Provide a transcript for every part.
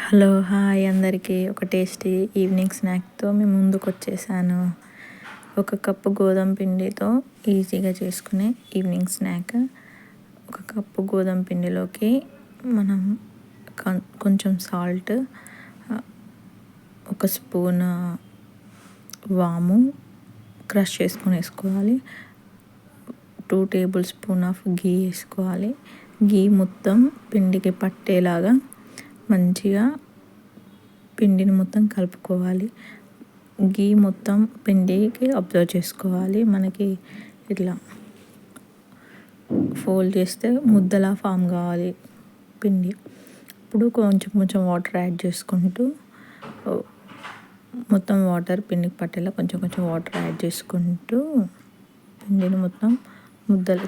Hello hi అందరికీ. ఒక tasty evening స్నాక్తో మీ ముందుకు వచ్చేసాను. ఒక కప్పు గోధుమ పిండితో ఈజీగా చేసుకునే ఈవినింగ్ స్నాక్. ఒక కప్పు గోధుమ పిండిలోకి మనం కొంచెం సాల్ట్, ఒక స్పూన్ వాము క్రష్ చేసుకొని వేసుకోవాలి. 2 టేబుల్ స్పూన్ ఆఫ్ గీ వేసుకోవాలి. గీ మొత్తం పిండికి పట్టేలాగా మంచిగా పిండిని మొత్తం కలుపుకోవాలి. గీ మొత్తం పిండికి అబ్జర్వ్ చేసుకోవాలి. మనకి ఇట్లా ఫోల్డ్ చేస్తే ముద్దలా ఫామ్ కావాలి పిండి. ఇప్పుడు కొంచెం కొంచెం వాటర్ యాడ్ చేసుకుంటూ మొత్తం వాటర్ పిండికి పట్టేలా కొంచెం కొంచెం వాటర్ యాడ్ చేసుకుంటూ పిండిని మొత్తం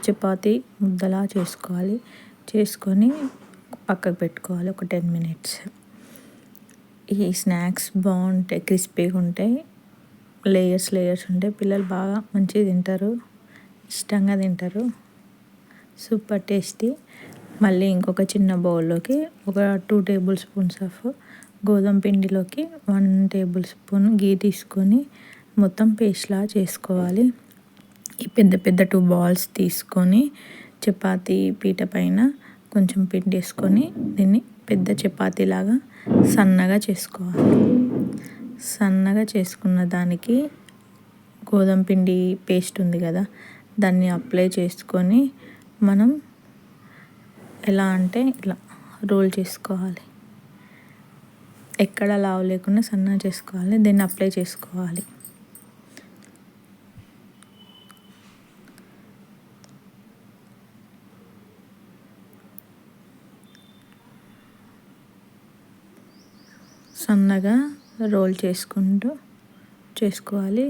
చపాతీ ముద్దలా చేసుకోవాలి. చేసుకొని పక్కకు పెట్టుకోవాలి ఒక 10 minutes. ఈ స్నాక్స్ బాగుంటాయి, క్రిస్పీగా ఉంటాయి, లేయర్స్ ఉంటాయి. పిల్లలు బాగా మంచిగా తింటారు, ఇష్టంగా తింటారు. Super tasty. మళ్ళీ ఇంకొక చిన్న బౌల్లోకి ఒక 2 టేబుల్ స్పూన్స్ ఆఫ్ గోధుమ పిండిలోకి 1 టేబుల్ స్పూన్ గీ తీసుకొని మొత్తం పేస్ట్లా చేసుకోవాలి. ఈ పెద్ద పెద్ద 2 balls తీసుకొని చపాతీ పీట పైన కొంచెం పిండి వేసుకొని దీన్ని పెద్ద చపాతీలాగా సన్నగా చేసుకోవాలి. సన్నగా చేసుకున్న దానికి గోధుమ పిండి పేస్ట్ ఉంది కదా, దాన్ని అప్లై చేసుకొని మనం ఎలా అంటే ఇట్లా రోల్ చేసుకోవాలి. ఎక్కడ లావు లేకుండా సన్నగా చేసుకోవాలి. దీన్ని అప్లై చేసుకోవాలి. సన్నగా రోల్ చేసుకోవాలి.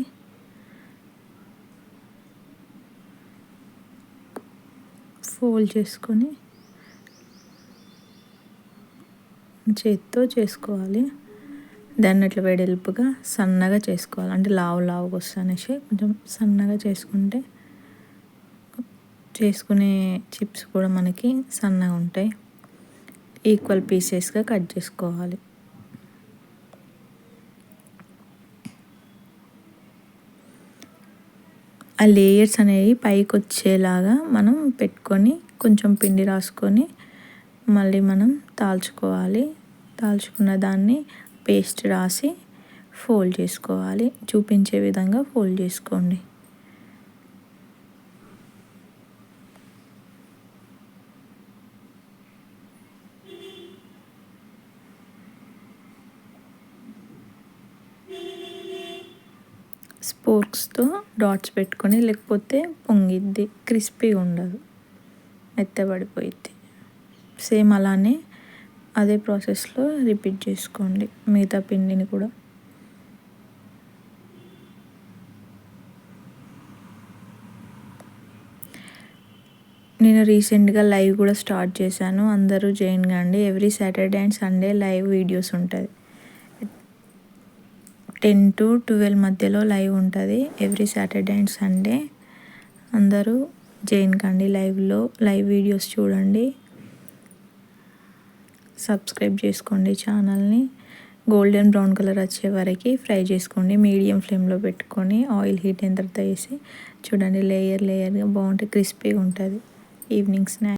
ఫోల్డ్ చేసుకొని చేతితో చేసుకోవాలి. దాన్ని అట్లా వెడల్పుగా సన్నగా చేసుకోవాలి. అంటే లావుగా వస్తనేసి కొంచెం సన్నగా చేసుకునే చిప్స్ కూడా మనకి సన్నగా ఉంటాయి. ఈక్వల్ పీసెస్గా కట్ చేసుకోవాలి. ఆ లేయర్స్ అనేవి పైకి వచ్చేలాగా మనం పెట్టుకొని కొంచెం పిండి రాసుకొని మళ్ళీ మనం తాల్చుకోవాలి. తాల్చుకున్న దాన్ని పేస్ట్ రాసి ఫోల్డ్ చేసుకోవాలి. చూపించే విధంగా ఫోల్డ్ చేసుకోండి. స్పోర్క్స్తో డాట్స్ పెట్టుకొని, లేకపోతే పొంగిద్ది, క్రిస్పీగా ఉండదు, మెత్తబడిపోయిద్ది. సేమ్ అలానే అదే ప్రాసెస్లో రిపీట్ చేసుకోండి మిగతా పిండిని కూడా. నేను రీసెంట్గా లైవ్ కూడా స్టార్ట్ చేశాను. అందరూ జాయిన్ కండి. Every Saturday and Sunday live videos ఉంటుంది. 10 to 12 మధ్యలో లైవ్ ఉంటుంది ఎవ్రీ సాటర్డే అండ్ సండే. అందరూ జాయిన్ కండి. లైవ్ వీడియోస్ చూడండి. సబ్స్క్రైబ్ చేసుకోండి ఛానల్ని. గోల్డెన్ బ్రౌన్ కలర్ వచ్చే వరకు ఫ్రై చేసుకోండి. మీడియం ఫ్లేమ్లో పెట్టుకొని ఆయిల్ హీట్ అయిన తర్వాత వేసి చూడండి. లేయర్గా బాగుంటుంది, క్రిస్పీగా ఉంటుంది ఈవినింగ్ స్నాక్.